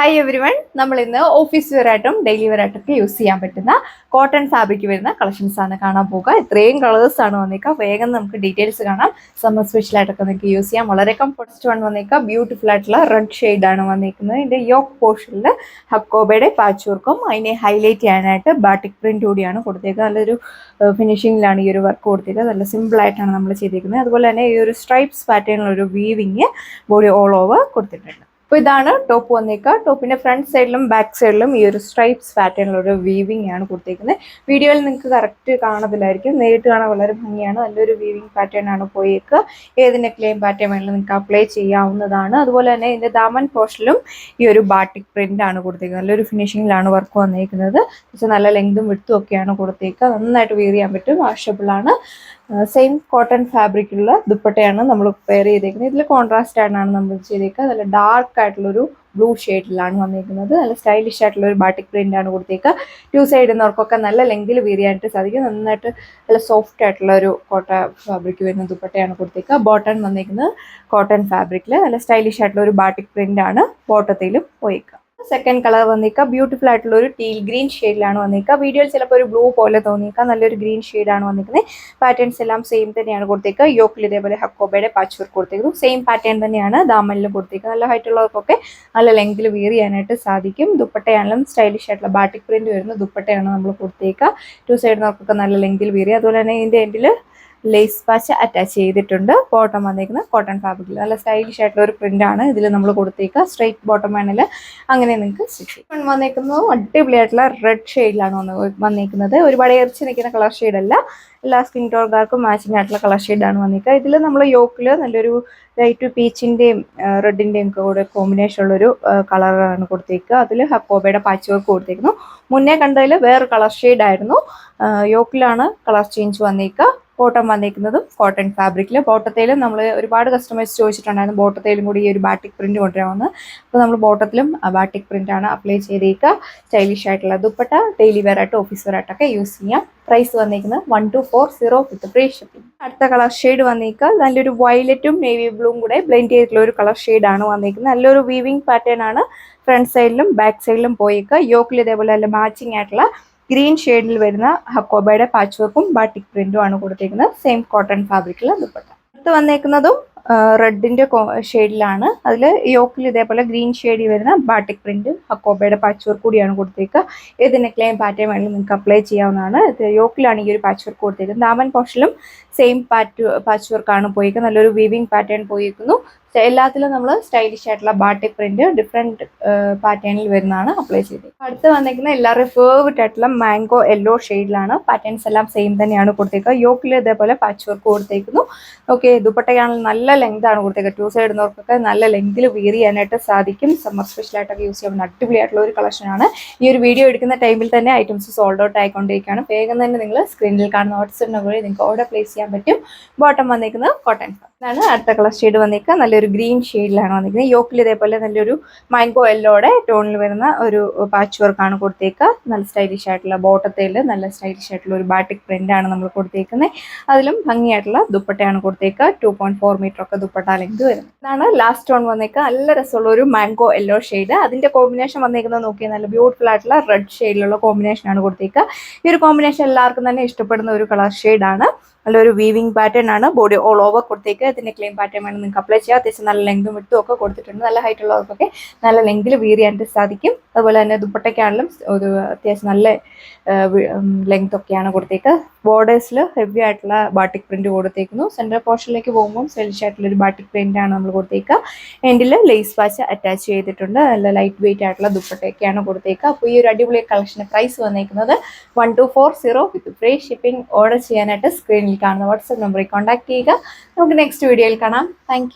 Hi every one, നമ്മൾ ഇന്ന് office wear ആയിട്ടും ഡെയിലി വെയർ ആയിട്ടൊക്കെ യൂസ് ചെയ്യാൻ പറ്റുന്ന കോട്ടൺ ഫാബ്രിക് വരുന്ന കളക്ഷൻസ് ആണ് കാണാൻ പോകുക. ഇത്രയും കളേഴ്സ് ആണ് വന്നേക്കുക. വേഗം നമുക്ക് ഡീറ്റെയിൽസ് കാണാം. സമ്മർ സ്പെഷ്യൽ ആയിട്ടൊക്കെ നിങ്ങൾക്ക് യൂസ് ചെയ്യാം. വളരെ കംഫർട്ടസ്റ്റ് വൺ വന്നേക്കുക. ബ്യൂട്ടിഫുൾ ആയിട്ടുള്ള റെഡ് ഷെയ്ഡാണ് വന്നേക്കുന്നത്. ഇതിൻ്റെ യോക്ക് പോർഷനിൽ ഹക്കോബയുടെ പാച്ച് വർക്കും അതിനെ ഹൈലൈറ്റ് ചെയ്യാനായിട്ട് ബാട്ടിക് പ്രിന്റ് കൂടിയാണ് കൊടുത്തേക്കുന്നത്. നല്ലൊരു ഫിനിഷിങ്ങിലാണ് ഈ ഒരു വർക്ക് കൊടുത്തേക്കുന്നത്. നല്ല സിമ്പിൾ ആയിട്ടാണ് നമ്മൾ ചെയ്തേക്കുന്നത്. അതുപോലെ തന്നെ ഈ ഒരു സ്ട്രൈപ്സ് പാറ്റേണിലൊരു വീവിങ് ബോഡി ഓൾ ഓവർ കൊടുത്തിട്ടുണ്ട്. അപ്പോൾ ഇതാണ് ടോപ്പ് വന്നേക്കുക. ടോപ്പിന്റെ ഫ്രണ്ട് സൈഡിലും ബാക്ക് സൈഡിലും ഈ ഒരു സ്ട്രൈപ്സ് പാറ്റേണിലൊരു വീവിംഗ് ആണ് കൊടുത്തേക്കുന്നത്. വീഡിയോയിൽ നിങ്ങൾക്ക് കറക്റ്റ് കാണത്തില്ലായിരിക്കും, നേരിട്ട് കാണാൻ വളരെ ഭംഗിയാണ്. നല്ലൊരു വീവിംഗ് പാറ്റേൺ ആണ് പോയേക്കുക. ഏത് നെക്ലൈൻ പാറ്റേൺ വേണമെങ്കിലും നിങ്ങൾക്ക് അപ്ലൈ ചെയ്യാവുന്നതാണ്. അതുപോലെ തന്നെ ഇതിന്റെ ദാമൻ പോർഷനിലും ഈ ഒരു ബാട്ടിക് പ്രിന്റ് ആണ് കൊടുത്തേക്കുന്നത്. നല്ലൊരു ഫിനിഷിങ്ങിലാണ് വർക്ക് വന്നേക്കുന്നത്. പക്ഷേ നല്ല ലെങ്തും വിഡ്ത്തും ഒക്കെയാണ് കൊടുത്തേക്കുക. നന്നായിട്ട് വെയർ ചെയ്യാൻ പറ്റും. വാഷബിൾ ആണ്. സെയിം കോട്ടൺ ഫാബ്രിക്കുള്ള ദുപ്പട്ടയാണ് നമ്മൾ പെയർ ചെയ്തേക്കുന്നത്. ഇതിൽ കോൺട്രാസ്റ്റ് ആയിട്ടാണ് നമ്മൾ ചെയ്തേക്കുക. നല്ല ഡാർക്ക് ആയിട്ടുള്ളൊരു ബ്ലൂ ഷെയ്ഡിലാണ് വന്നിരിക്കുന്നത്. നല്ല സ്റ്റൈലിഷ് ആയിട്ടുള്ള ഒരു ബാട്ടിക് പ്രിന്റ് ആണ് കൊടുത്തേക്കുക. ടു സൈഡ് എന്നവർക്കൊക്കെ നല്ല ലെങ്കിൽ വെയർ ചെയ്യാനായിട്ട് സാധിക്കും. നന്നായിട്ട് നല്ല സോഫ്റ്റ് ആയിട്ടുള്ള ഒരു കോട്ടൺ ഫാബ്രിക് വരുന്ന ദുപ്പട്ടയാണ് കൊടുത്തേക്കുക. ബോട്ടം വന്നിരിക്കുന്നത് കോട്ടൺ ഫാബ്രിക്കിൽ നല്ല സ്റ്റൈലിഷ് ആയിട്ടുള്ള ഒരു ബാട്ടിക് പ്രിന്റ് ആണ് ബോട്ടത്തിലും പോയേക്കുക. സെക്കൻഡ് കളർ വന്നിക്കുക ബ്യൂട്ടിഫുൾ ആയിട്ടുള്ള ഒരു ടീൽ ഗ്രീൻ ഷെയ്ഡിലാണ് വന്നിക്കുക. വീഡിയോയിൽ ചിലപ്പോൾ ഒരു ബ്ലൂ പോലെ തോന്നിക്കുക. നല്ലൊരു ഗ്രീൻ ഷെയ്ഡാണ് വന്നിരിക്കുന്നത്. പാറ്റേൺസ് എല്ലാം സെയിം തന്നെയാണ് കൊടുത്തേക്കുക. യോക്കിൽ ഇതേപോലെ ഹക്കോബയുടെ പാച്ച് വർക്ക് കൊടുത്തേക്കുന്നു. സെയിം പാറ്റേൺ തന്നെയാണ് ദാമനിലും കൊടുത്തേക്കുക. നല്ല ഹൈറ്റ് ഉള്ളവർക്കൊക്കെ നല്ല ലെങ്കിൽ വെയർ ചെയ്യാനായിട്ട് സാധിക്കും. ദുപ്പട്ടയാണെങ്കിലും സ്റ്റൈലിഷ് ആയിട്ടുള്ള ബാട്ടിക് പ്രിന്റ് വരുന്ന ദുപ്പട്ടയാണ് നമ്മൾ കൊടുത്തേക്കുക. ടു സൈഡിനൊക്കെ നല്ല ലെങ്കിൽ വെയർ ചെയ്യുക. അതുപോലെ തന്നെ ഇതിൻ്റെ എൻഡിൽ ലേസ് പാച്ച് അറ്റാച്ച് ചെയ്തിട്ടുണ്ട്. ബോട്ടം വന്നേക്കുന്നത് കോട്ടൺ ഫാബ്രിക്കിൽ നല്ല സ്റ്റൈലിഷ് ആയിട്ടുള്ള ഒരു പ്രിന്റ് ആണ് ഇതിൽ നമ്മൾ കൊടുത്തേക്കുക. സ്ട്രൈറ്റ് ബോട്ടം വേണമെങ്കിൽ അങ്ങനെ നിങ്ങൾക്ക് സ്റ്റിച്ച് ചെയ്യാം. വന്നേക്കുന്നത് അടിപൊളിയായിട്ടുള്ള റെഡ് ഷെയ്ഡിലാണ് വന്നേക്കുന്നത്. ഒരുപാട് എറിച്ച് നിൽക്കുന്ന കളർ ഷെയ്ഡല്ല. എല്ലാ സ്കിൻ ടോൺകാർക്കും മാച്ചിങ് ആയിട്ടുള്ള കളർ ഷെയ്ഡാണ് വന്നിക്കുക. ഇതിൽ നമ്മൾ യോക്കിൽ നല്ലൊരു ലൈറ്റ് പീച്ചിൻ്റെയും റെഡിൻ്റെയും കൂടെ കോമ്പിനേഷൻ ഉള്ളൊരു കളറാണ് കൊടുത്തേക്കുക. അതിൽ ഹക്കോബയുടെ പാച്ച് വർക്ക് കൊടുത്തേക്കുന്നു. മുന്നേ കണ്ടതിൽ വേറെ കളർ ഷെയ്ഡായിരുന്നു. യോക്കിലാണ് കളർ ചേഞ്ച് വന്നേക്കുക. ബോട്ടം വന്നിരിക്കുന്നതും കോട്ടൺ ഫാബ്രിക്കിൽ. ബോട്ടത്തേലും നമ്മൾ ഒരുപാട് കസ്റ്റമേഴ്സ് ചോദിച്ചിട്ടുണ്ടായിരുന്നു ബോട്ടത്തേലും കൂടി ഈ ഒരു ബാട്ടിക് പ്രിന്റ് കൊണ്ടുവരാമെന്ന്. അപ്പോൾ നമ്മൾ ബോട്ടത്തിലും ബാട്ടിക് പ്രിന്റ് ആണ് അപ്ലൈ ചെയ്തേക്കുക. സ്റ്റൈലിഷ് ആയിട്ടുള്ള ദുപ്പട്ട ഡെയിലി വെയർ ആയിട്ട് ഓഫീസ് വെയർ ആയിട്ടൊക്കെ യൂസ് ചെയ്യാം. പ്രൈസ് വന്നിരിക്കുന്നത് 1240 വിത്ത് ഫ്രീ ഷിപ്പിംഗ്. അടുത്ത കളർ ഷെയ്ഡ് വന്നിരിക്കുക നല്ലൊരു വയലറ്റും നേവി ബ്ലൂവും കൂടെ ബ്ലെൻഡ് ചെയ്തിട്ടുള്ള ഒരു കളർ ഷെയ്ഡാണ് വന്നിരിക്കുന്നത്. നല്ലൊരു വീവിംഗ് പാറ്റേൺ ആണ് ഫ്രണ്ട് സൈഡിലും ബാക്ക് സൈഡിലും പോയേക്കുക. യോക്കിൽ ഇതേപോലെ നല്ല മാച്ചിങ് ആയിട്ടുള്ള ഗ്രീൻ ഷെയ്ഡിൽ വരുന്ന ഹക്കോബയുടെ പാച്ച് വർക്കും ബാട്ടിക് പ്രിന്റും ആണ് കൊടുത്തേക്കുന്നത്. സെയിം കോട്ടൺ ഫാബ്രിക്കിൽ ദുപ്പട്ട. അടുത്ത് വന്നേക്കുന്നതും റെഡിന്റെ ഷെയ്ഡിലാണ്. അതിൽ യോക്കിൽ ഇതേപോലെ ഗ്രീൻ ഷെയ്ഡിൽ വരുന്ന ബാട്ടിക് പ്രിന്റും ഹക്കോബയുടെ പാച്ച് വർക്ക് കൂടിയാണ് കൊടുത്തേക്കുക. ഏത് നെക്ലൈൻ പാറ്റേൺ വേണമെങ്കിലും നിങ്ങൾക്ക് അപ്ലൈ ചെയ്യാവുന്നതാണ്. ഇത് യോക്കിലാണ് ഈ ഒരു പാച്ച് വർക്ക് കൊടുത്തേക്കുന്നത്. ദാമൻ പോർഷനിലും സെയിം പാച്ച് വർക്കാണ് പോയിരിക്കുന്നത്. നല്ലൊരു വീവിംഗ് പാറ്റേൺ പോയിരിക്കുന്നു. എല്ലാത്തിലും നമ്മൾ സ്റ്റൈലിഷ് ആയിട്ടുള്ള ബാട്ടിക് പ്രിന്റ് ഡിഫറെന്റ് പാറ്റേണിൽ വരുന്നതാണ് അപ്ലൈ ചെയ്തത്. അടുത്ത് വന്നിരിക്കുന്ന എല്ലാവരും ഫേവറേറ്റ് ആയിട്ടുള്ള മാംഗോ യെല്ലോ ഷെയ്ഡിലാണ്. പാറ്റേൺസ് എല്ലാം സെയിം തന്നെയാണ് കൊടുത്തേക്കുക. യോക്കിൽ ഇതേപോലെ പാച്ച് വർക്ക് കൊടുത്തേക്കുന്നു. ഓക്കെ, ദുപ്പട്ടയാണെങ്കിൽ നല്ല ലെങ്ത് ആണ് കൊടുത്തേക്കുക. ടു സൈഡ് ഇടുന്നവർക്കൊക്കെ നല്ല ലെങ്തിൽ വെയർ ചെയ്യാനായിട്ട് സാധിക്കും. സമ്മർ സ്പെഷ്യൽ ആയിട്ടൊക്കെ യൂസ് ചെയ്യാൻ അടിപൊളിയായിട്ടുള്ള ഒരു കളക്ഷനാണ്. ഈ ഒരു വീഡിയോ എടുക്കുന്ന ടൈമിൽ തന്നെ ഐറ്റംസ് സോൾഡ് ഔട്ട് ആയിക്കൊണ്ടിരിക്കുകയാണ്. വേഗം തന്നെ നിങ്ങൾ സ്ക്രീനിൽ കാണുന്ന വാട്സ്ആപ്പ് നമ്പറിൽ നിങ്ങൾക്ക് ഓർഡർ പ്ലേസ് ചെയ്യാൻ പറ്റും. ബോട്ടം വന്നിരിക്കുന്നത് കോട്ടൺ ആണ്. അടുത്ത കളർ ഷെയ്ഡ് വന്നിരിക്കുക നല്ലൊരു ഗ്രീൻ ഷെയ്ഡിലാണ് വന്നിരിക്കുന്നത്. യോക്കിൽ ഇതേപോലെ നല്ലൊരു മാംഗോ യെല്ലോടെ ടോണിൽ വരുന്ന ഒരു പാച്ച് വർക്കാണ് കൊടുത്തേക്കുക. നല്ല സ്റ്റൈലിഷ് ആയിട്ടുള്ള ബോട്ടത്തിൽ നല്ല സ്റ്റൈലിഷ് ആയിട്ടുള്ള ഒരു ബാട്ടിക് പ്രിന്റ് ആണ് നമ്മൾ കൊടുത്തേക്കുന്നത്. അതിലും ഭംഗിയായിട്ടുള്ള ദുപ്പട്ടയാണ് കൊടുത്തേക്കുക. 2.4 മീറ്റർ ഒക്കെ ദുപ്പട്ട ലെങ്ത് വരുന്നത്. ഇതാണ് ലാസ്റ്റ് ടോൺ വന്നേക്കുക. നല്ല രസമുള്ള ഒരു മാംഗോ യെല്ലോ ഷെയ്ഡ്. അതിന്റെ കോമ്പിനേഷൻ വന്നേക്കുന്നത് നോക്കിയാൽ നല്ല ബ്യൂട്ടിഫുൾ ആയിട്ടുള്ള റെഡ് ഷെയ്ഡിലുള്ള കോമ്പിനേഷൻ ആണ് കൊടുത്തേക്കുക. ഈ ഒരു കോമ്പിനേഷൻ എല്ലാവർക്കും തന്നെ ഇഷ്ടപ്പെടുന്ന ഒരു കളർ ഷെയ്ഡാണ്. നല്ലൊരു വീവിംഗ് പാറ്റേൺ ആണ് ബോഡി ഓൾ ഓവർ കൊടുത്തേക്കുക. ഇതിന്റെ ക്ലെയിം പാറ്റേൺ വേണം നിങ്ങൾക്ക് അപ്ലൈ ചെയ്യാം. അത്യാവശ്യം നല്ല ലെങ്തും വിട്ടും ഒക്കെ കൊടുത്തിട്ടുണ്ട്. നല്ല ഹൈറ്റ് ഉള്ളവർക്കൊക്കെ നല്ല ലെങ്കിൽ വെയർ ചെയ്യാനായിട്ട് സാധിക്കും. അതുപോലെ തന്നെ ദുപ്പട്ടയ്ക്കാണെങ്കിലും ഒരു അത്യാവശ്യം നല്ല ലെങ്ത് ഒക്കെയാണ് കൊടുത്തേക്കുക. ബോർഡേഴ്സിൽ ഹെവി ആയിട്ടുള്ള ബാട്ടിക് പ്രിന്റ് കൊടുത്തേക്കുന്നു. സെൻട്രൽ പോർഷനിലേക്ക് പോകുമ്പോൾ സ്റ്റൈലിഷ് ആയിട്ടുള്ള ഒരു ബാട്ടിക് പ്രിന്റ് ആണ് നമ്മൾ കൊടുത്തേക്കുക. എൻഡിൽ ലേസ് വാച്ച് അറ്റാച്ച് ചെയ്തിട്ടുണ്ട്. നല്ല ലൈറ്റ് വെയിറ്റ് ആയിട്ടുള്ള ദുപ്പട്ടയൊക്കെയാണ് കൊടുത്തേക്കുക. അപ്പോൾ ഈ ഒരു അടിപൊളി കളക്ഷന് പ്രൈസ് വന്നേക്കുന്നത് 1240 വിത്ത് ഫ്രീ ഷിപ്പിംഗ്. ഓർഡർ ചെയ്യാനായിട്ട് സ്ക്രീനിൽ കാണുന്ന വാട്സ്ആപ്പ് നമ്പറിൽ കോൺടാക്ട് ചെയ്യുക. നമുക്ക് നെക്സ്റ്റ് വീഡിയോയിൽ കാണാം. താങ്ക്